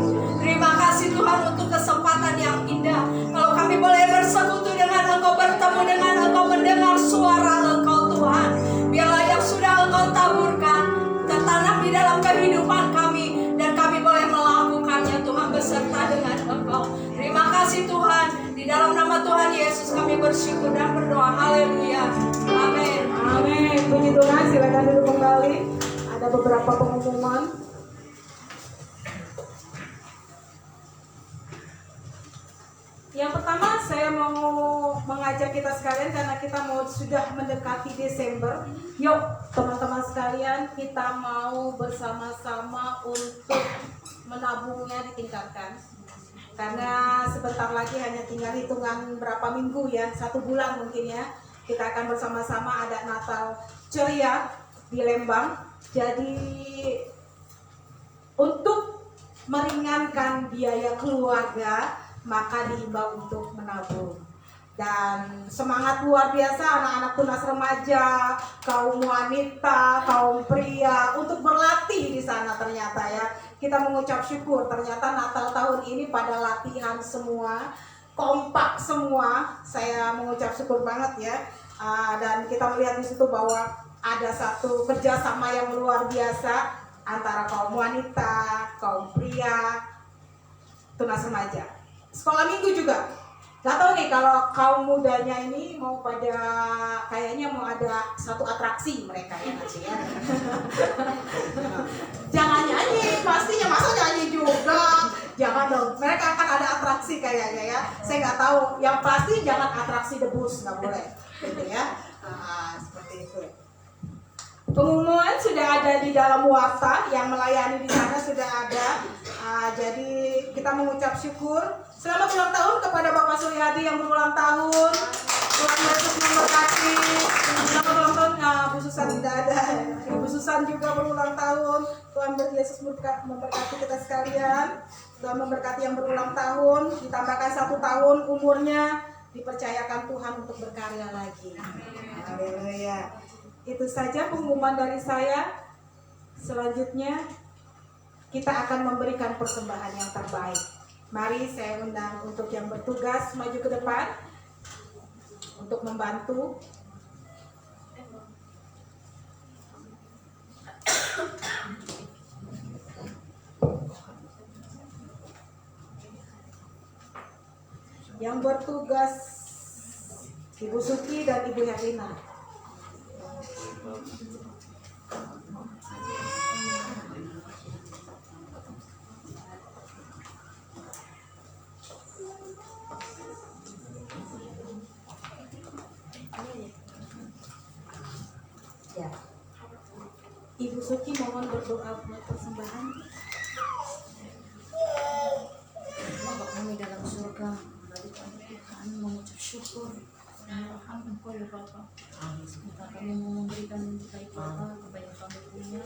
Terima kasih Tuhan untuk kesempatan yang indah. Kalau kami boleh bersekutu dengan Engkau, bertemu dengan Engkau, mendengar suara Engkau Tuhan. Biarlah yang sudah Engkau taburkan tertanam di dalam kehidupan kami, dan kami boleh melakukannya Tuhan beserta dengan Engkau. Terima kasih Tuhan. Di dalam nama Tuhan Yesus kami bersyukur dan berdoa. Haleluya. Amin. Amin. Puji Tuhan, silakan duduk kembali. Ada beberapa pengumuman. Yang pertama, saya mau mengajak kita sekalian karena kita mau sudah mendekati Desember. Yuk, teman-teman sekalian, kita mau bersama-sama untuk menabungnya ditingkatkan. Karena sebentar lagi hanya tinggal hitungan berapa minggu ya, 1 bulan mungkin ya. Kita akan bersama-sama ada Natal ceria di Lembang. Jadi untuk meringankan biaya keluarga, maka diimbau untuk menabung. Dan semangat luar biasa anak-anak tunas remaja, kaum wanita, kaum pria untuk berlatih di sana ternyata ya. Kita mengucap syukur ternyata Natal tahun ini pada latihan semua, kompak semua. Saya mengucap syukur banget ya. Dan kita melihat di situ bahwa ada satu kerjasama yang luar biasa antara kaum wanita, kaum pria, tunas remaja. Sekolah minggu juga. Gak tahu nih kalau kaum mudanya ini mau pada, kayaknya mau ada satu atraksi mereka ya nanti ya. Jangan nyanyi, pastinya masa nyanyi juga. Jangan dong, mereka akan ada atraksi kayaknya ya. Saya nggak tahu, yang pasti jangan atraksi debus, nggak boleh, gitu ya. Seperti itu. Pengumuman sudah ada di dalam warta, yang melayani di sana sudah ada. Jadi kita mengucap syukur. Selamat ulang tahun kepada Bapak Suryadi yang berulang tahun. Tuhan Yesus memberkati. Selamat ulang tahun. Bu Susan tidak ada. Ibu Susan juga berulang tahun. Tuhan Yesus memberkati kita sekalian. Tuhan memberkati yang berulang tahun. Ditambahkan 1 tahun umurnya. Dipercayakan Tuhan untuk berkarya lagi. Haleluya. Itu saja pengumuman dari saya. Selanjutnya kita akan memberikan persembahan yang terbaik. Mari saya undang untuk yang bertugas maju ke depan untuk membantu. Yang bertugas Ibu Suki dan Ibu Herlina. Ya. Ibu Suki mohon berdoa buat persembahan. Bapak kami dalam surga, bagi Tuhan mengucap syukur menyerahkan Engkau ya Bapak. Semoga kami memberikan baik Bapak kepada kami punya.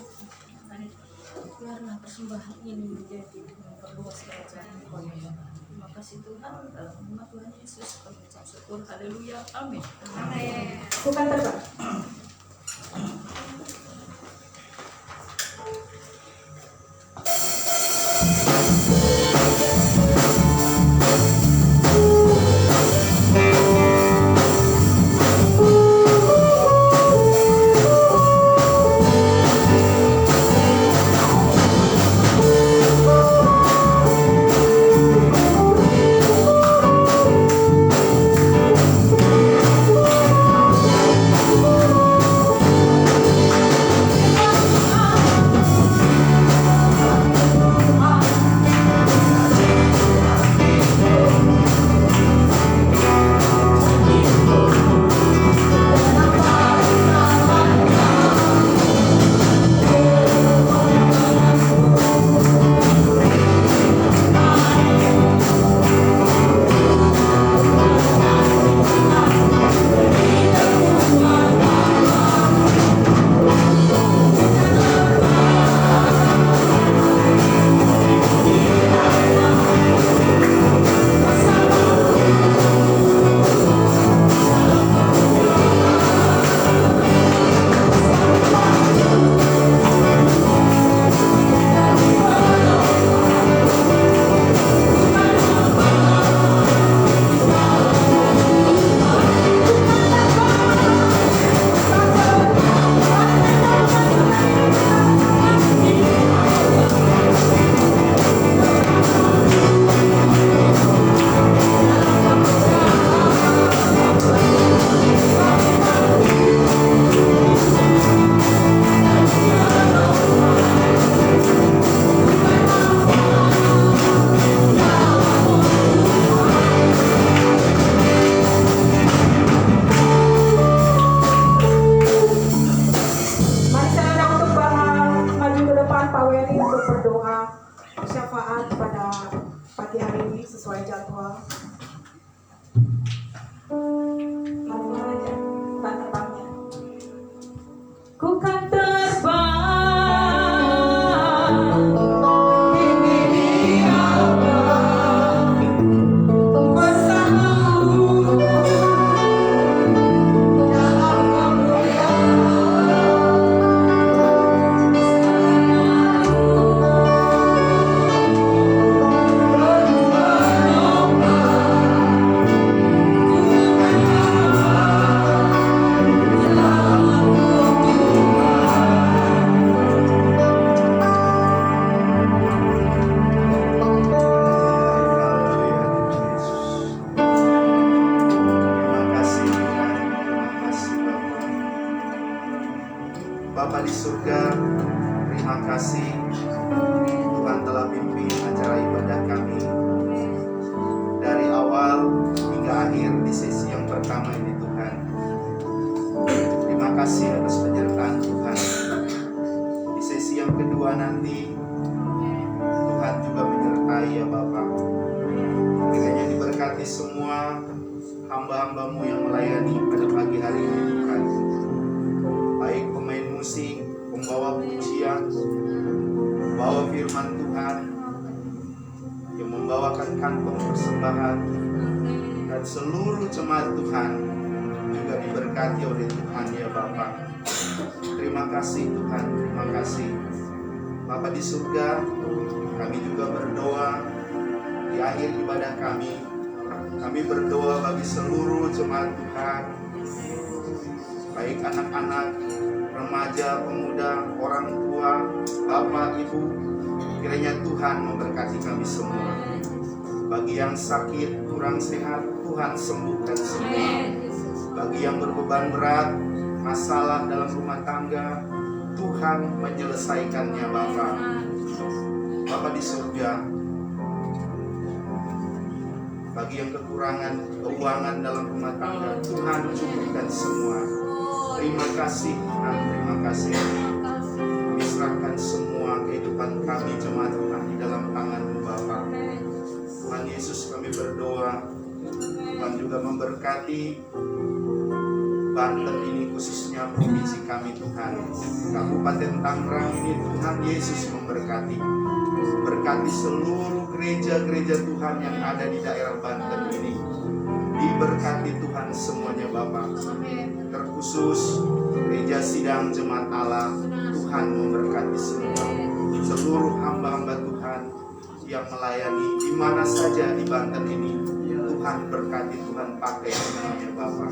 Biarlah persembahan ini menjadi memperluas kerajaan Engkau ya Bapak. Terima kasih Tuhan, dalam nama Tuhan Yesus kami mengucap syukur. Haleluya, amin. Amin. Bukan terbang. syafaat pada pagi hari ini sesuai jadwal. Langsung aja, bukan terbangnya. Ku kan terbang ini dia bersamamu dalam Bapa di surga, terima kasih Tuhan telah pimpin acara ibadah kami dari awal hingga akhir di sesi yang pertama ini Tuhan. Terima kasih atas penyertaan Tuhan. Di sesi yang kedua nanti Tuhan juga menyertai ya Bapa. Kiranya diberkati semua hamba-hambamu yang melayani pada pagi hari ini Tuhan. Baik pemain musik, pembawa pujian, pembawa firman Tuhan, yang membawakan kantong persembahan, dan seluruh jemaat Tuhan juga diberkati oleh Tuhan ya Bapa. Terima kasih Tuhan, terima kasih. Bapa di surga, kami juga berdoa di akhir ibadah kami. Kami berdoa bagi seluruh jemaat Tuhan, baik anak-anak, remaja, pemuda, orang tua, bapak, ibu. Kiranya Tuhan memberkati kami semua. Bagi yang sakit, kurang sehat, Tuhan sembuhkan semua. Bagi yang berbeban berat, masalah dalam rumah tangga, Tuhan menyelesaikannya Bapa. Bapa di surga, bagi yang kekurangan keuangan dalam rumah tangga, Tuhan cukupkan semua. Terima kasih Tuhan, terima kasih. Kami serahkan semua kehidupan kami jemaat Tuhan di dalam tangan-Mu Bapa. Tuhan Yesus, kami berdoa Tuhan juga memberkati Banten ini, khususnya provinsi kami Tuhan. Kabupaten Tangerang ini Tuhan Yesus memberkati. Berkati seluruh gereja-gereja Tuhan yang ada di daerah Banten ini. Diberkati Tuhan semuanya Bapa. Terkhusus gereja sidang jemaat Allah, Tuhan memberkati semua. Seluruh hamba-hamba Tuhan yang melayani di mana saja di Banten ini, Tuhan berkati, Tuhan pakai semuanya Bapa.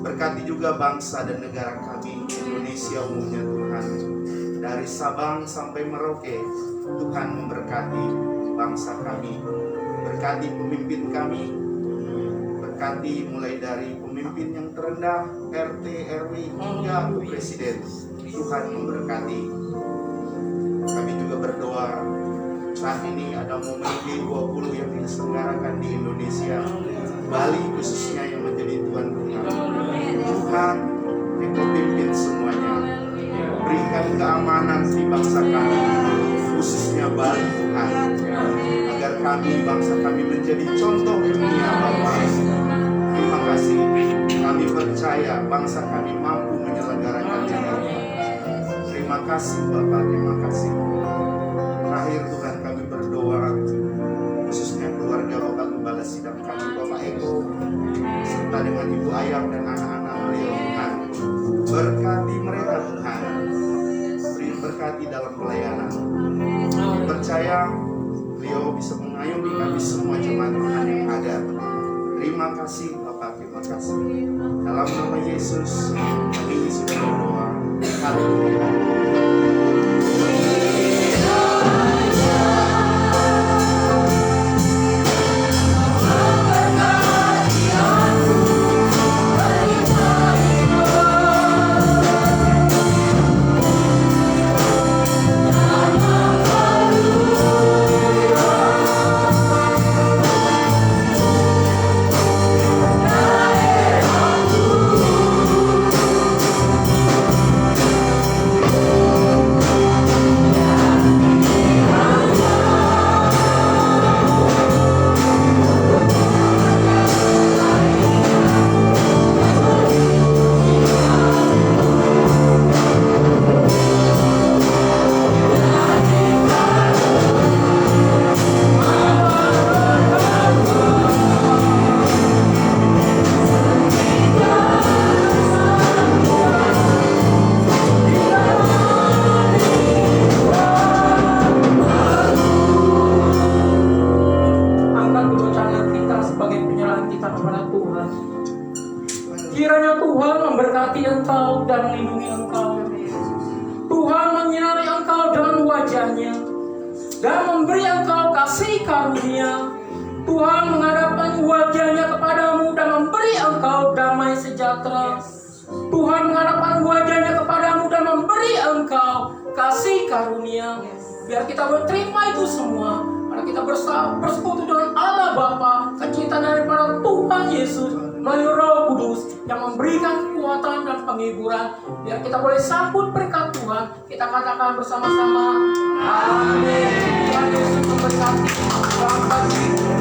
Berkati juga bangsa dan negara kami, Indonesia umumnya Tuhan. Dari Sabang sampai Merauke, Tuhan memberkati bangsa kami. Berkati pemimpin kami, berkati mulai dari pemimpin yang terendah, RT, RW, hingga ke Presiden. Tuhan memberkati. Kami juga berdoa, saat ini ada momen G20 yang diselenggarakan di Indonesia, Bali khususnya yang menjadi tuan rumah. Tuhan Engkau pimpin semuanya. Berikan keamanan di bangsa kami, khususnya Bali Tuhan, agar kami, bangsa kami menjadi contoh dunia Bapa. Terima kasih. Kami percaya bangsa kami mampu menyelenggarakannya Bapa. Terima kasih Bapa, terima kasih. Terakhir Tuhan, kami berdoa khususnya keluarga Bapak Gembala Sidang kami, Bapak Eko, serta dengan Ibu Ayam dan anak-anak beliau Tuhan. Berkati mereka Tuhan, berkati dalam pelayanan. Percaya beliau bisa mengayomi kami semua jemaat Tuhan yang ada. Terima kasih Bapak, terima kasih. Dalam nama Yesus kami sudah berdoa. Haleluya. Kiranya Tuhan memberkati engkau dan melindungi engkau. Tuhan menyinari engkau dengan wajah-Nya dan memberi engkau kasih karunia. Tuhan menghadapkan wajah-Nya kepadamu dan memberi engkau damai sejahtera. Tuhan menghadapkan wajah-Nya kepadamu dan memberi engkau kasih karunia. Biar kita berterima itu semua, karena kita bersekutu dengan Allah Bapa, kecintaan daripada Tuhan Yesus melalui Roh Kudus yang memberikan kekuatan dan penghiburan. Biar kita boleh sambut berkat Tuhan. Kita katakan bersama-sama, amin. Tuhan Yesus memberkati. Selamat pagi.